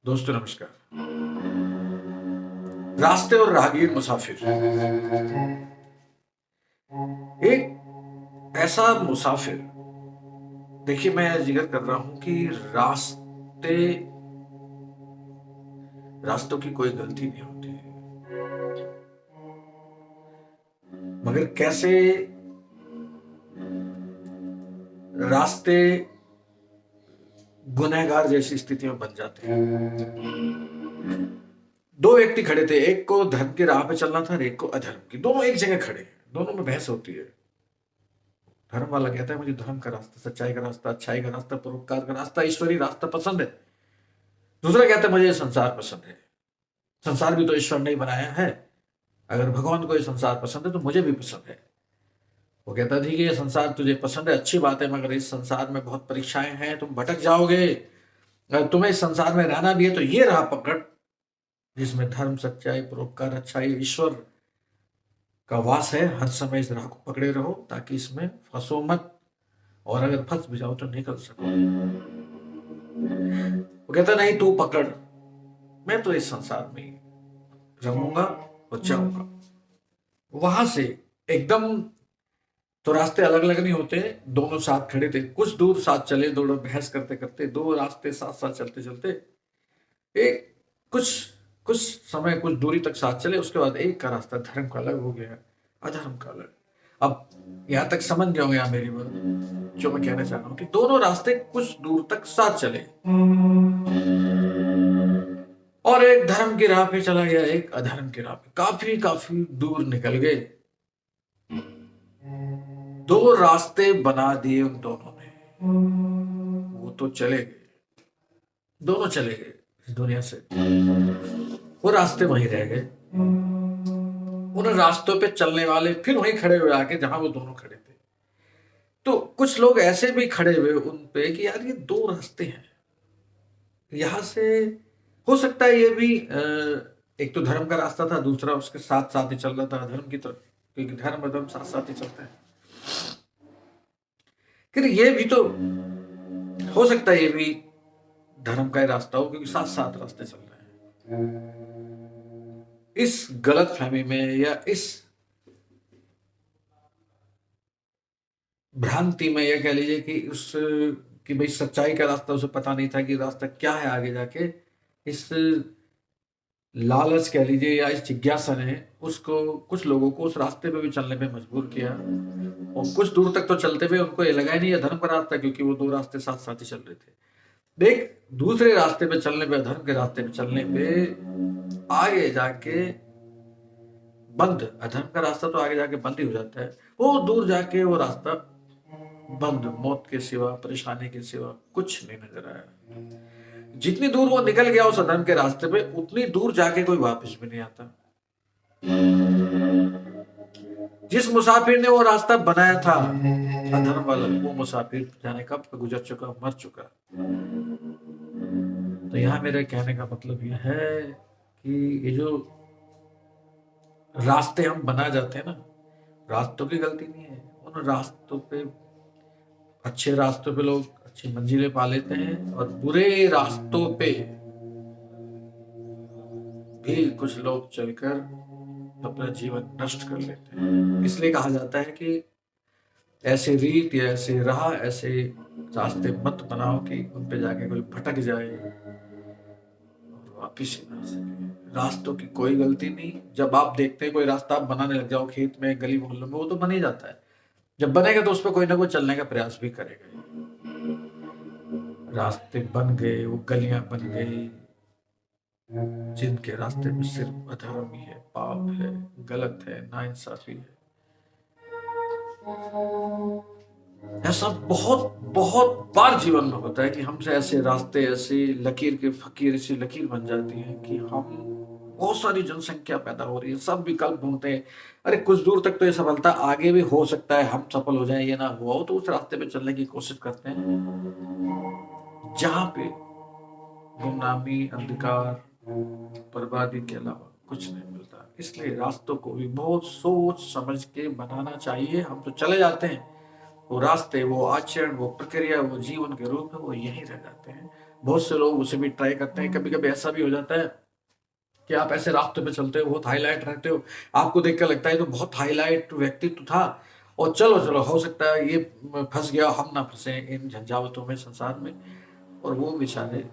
दोस्तों नमस्कार। रास्ते और राहगीर मुसाफिर। एक ऐसा मुसाफिर, देखिए मैं जिक्र कर रहा हूं कि रास्तों की कोई गलती नहीं होती है, मगर कैसे रास्ते गुनहगार जैसी स्थिति में बन जाते हैं। दो व्यक्ति खड़े थे, एक को धर्म की राह पे चलना था और एक को अधर्म की। दोनों एक जगह खड़े हैं, दोनों में बहस होती है। धर्म वाला कहता है मुझे धर्म का रास्ता, सच्चाई का रास्ता, अच्छाई का रास्ता, परोपकार का रास्ता, ईश्वरी रास्ता पसंद है। दूसरा कहता है मुझे संसार पसंद है, संसार भी तो ईश्वर ने ही बनाया है, अगर भगवान को ये संसार पसंद है तो मुझे भी पसंद है। वो कहता ठीक है, ये संसार तुझे पसंद है, अच्छी बात है, मगर इस संसार में बहुत परीक्षाएं हैं, तुम भटक जाओगे। अगर तुम्हें इस संसार में रहना भी है तो ये राह पकड़ जिसमें धर्म, सच्चाई, परोपकार, अच्छाई, ईश्वर का वास है। हर समय इस राह को पकड़े रहो ताकि इसमें फंसो मत, और अगर फंस भी जाओ तो निकल सको। वो कहता नहीं, तू पकड़, मैं तो इस संसार में ही रहूंगा और जाऊंगा। वहां से एकदम तो रास्ते अलग अलग नहीं होते, दोनों साथ खड़े थे, कुछ दूर साथ चले, दोनों बहस करते करते दो रास्ते साथ साथ चलते चलते एक कुछ कुछ समय कुछ दूरी तक साथ चले। उसके बाद एक का रास्ता धर्म का अलग हो गया, अधर्म का अलग। अब यहां तक समझ गए होंगे आप मेरी बात, जो मैं कहना चाह रहा हूं कि दोनों रास्ते कुछ दूर तक साथ चले और एक धर्म की राह पे चला गया, एक अधर्म की राह पे। काफी काफी दूर निकल गए, दो रास्ते बना दिए उन दोनों ने। वो तो चले गए, दोनों चले गए इस दुनिया से, वो रास्ते वहीं रह गए। उन रास्तों पे चलने वाले फिर वहीं खड़े हुए आके जहां वो दोनों खड़े थे। तो कुछ लोग ऐसे भी खड़े हुए उन पे कि यार ये दो रास्ते हैं, यहां से हो सकता है ये भी एक तो धर्म का रास्ता था, दूसरा उसके साथ साथ ही चल रहा था अधर्म की तरफ, क्योंकि धर्म अधर्म साथ साथ ही चलते हैं। ये भी तो हो सकता है ये भी धर्म का ही रास्ता हो, क्योंकि साथ साथ रास्ते चल रहे हैं। इस गलत फहमी में या इस भ्रांति में, यह कह लीजिए कि भाई सच्चाई का रास्ता उसे पता नहीं था कि रास्ता क्या है आगे जाके, इस लालच कह लीजिए या इस जिज्ञासा ने उसको, कुछ लोगों को उस रास्ते पे भी चलने पे मजबूर किया। और कुछ दूर तक तो चलते हुए उनको ये लगा ही नहीं है धर्म का रास्ता, क्योंकि वो दो रास्ते साथ साथ ही चल रहे थे। देख, दूसरे रास्ते पे चलने पे, धर्म के रास्ते पे चलने पे आगे जाके बंद, अधर्म का रास्ता तो आगे जाके बंद ही हो जाता है, वो दूर जाके वो रास्ता बंद, मौत के सिवा, परेशानी के सिवा कुछ नहीं नजर आया। जितनी दूर वो निकल गया उस अधर्म के रास्ते पे, उतनी दूर जाके कोई वापस भी नहीं आता। जिस मुसाफिर ने वो रास्ता बनाया था अधर्म वाला, वो मुसाफिर जाने कब गुजर चुका, मर चुका। तो यहाँ मेरे कहने का मतलब यह है कि ये जो रास्ते हम बना जाते हैं ना, रास्तों की गलती नहीं है। उन रास्तों पे, अच्छे रास्तों पे लोग अच्छी मंजिलें पा लेते हैं, और बुरे रास्तों पे भी कुछ लोग चलकर अपना जीवन नष्ट कर लेते हैं। इसलिए कहा जाता है कि ऐसे रीत या ऐसे राह, ऐसे रास्ते मत बनाओ कि उन पे जाके कोई भटक जाए और वापिस ही ना आ सके। रास्तों की कोई गलती नहीं। जब आप देखते हैं कोई रास्ता आप बनाने लग जाओ, खेत में, गली मोहल्लों में, वो तो बन ही जाता है। जब बनेगा तो उस पर कोई ना कोई चलने का प्रयास भी करेगा। रास्ते बन गए, वो गलियां बन गई, जिनके रास्ते में सिर्फ अधर्म ही है, पाप है, गलत है, नाइंसाफी है। ऐसा बहुत बहुत बार जीवन में होता है कि हमसे ऐसे रास्ते, ऐसी लकीर के फकीर, ऐसी लकीर बन जाती है कि हम, बहुत सारी जनसंख्या पैदा हो रही है, सब विकल्प ढूंढते हैं। अरे कुछ दूर तक तो ये सफलता, आगे भी हो सकता है हम सफल हो जाएं, ये ना हुआ हो तो उस रास्ते पे चलने की कोशिश करते हैं जहां पे गुमनामी, अंधकार, बर्बादी के अलावा कुछ नहीं मिलता। इसलिए रास्तों को भी बहुत सोच समझ के बनाना चाहिए। हम तो चले जाते हैं, वो रास्ते, वो आचरण, वो प्रक्रिया, वो जीवन के रूप है, वो यहीं रह जाते हैं। बहुत से लोग उसे भी ट्राई करते हैं। कभी कभी ऐसा भी हो जाता है कि आप ऐसे रास्ते पे चलते हो, बहुत हाईलाइट रहते हो, आपको देख कर लगता है तो बहुत हाईलाइट व्यक्तित्व था, और चलो चलो हो सकता है ये फंस गया, हम ना फंसे इन झंझावतों में संसार में, और वो बेचारे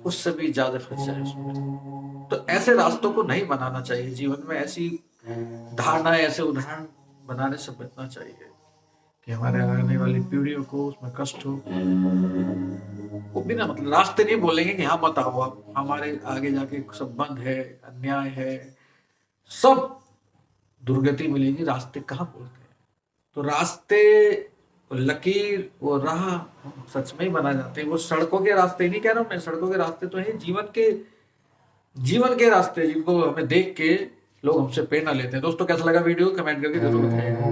उससे भी ज्यादा फंस जाए उसमें। तो ऐसे रास्तों को नहीं बनाना चाहिए जीवन में, ऐसी धारणा, ऐसे उदाहरण बनाने से बचना चाहिए कि हमारे आने वाली पीढ़ियों को उसमें कष्ट हो। वो बिना मतलब रास्ते नहीं बोलेंगे कि हाँ मत आओ, आप हमारे आगे जाके सब बंद है, अन्याय है, सब दुर्गति मिलेगी, रास्ते कहाँ बोलते हैं। तो रास्ते, लकीर, वो राह सच में ही बना जाते हैं। वो सड़कों के रास्ते नहीं कह रहा हूं मैं, सड़कों के रास्ते तो है जीवन के रास्ते, जिनको हमें देख के लोग हमसे प्रेरणा लेते हैं। दोस्तों कैसा लगा वीडियो, कमेंट करके जरूर बताइएगा।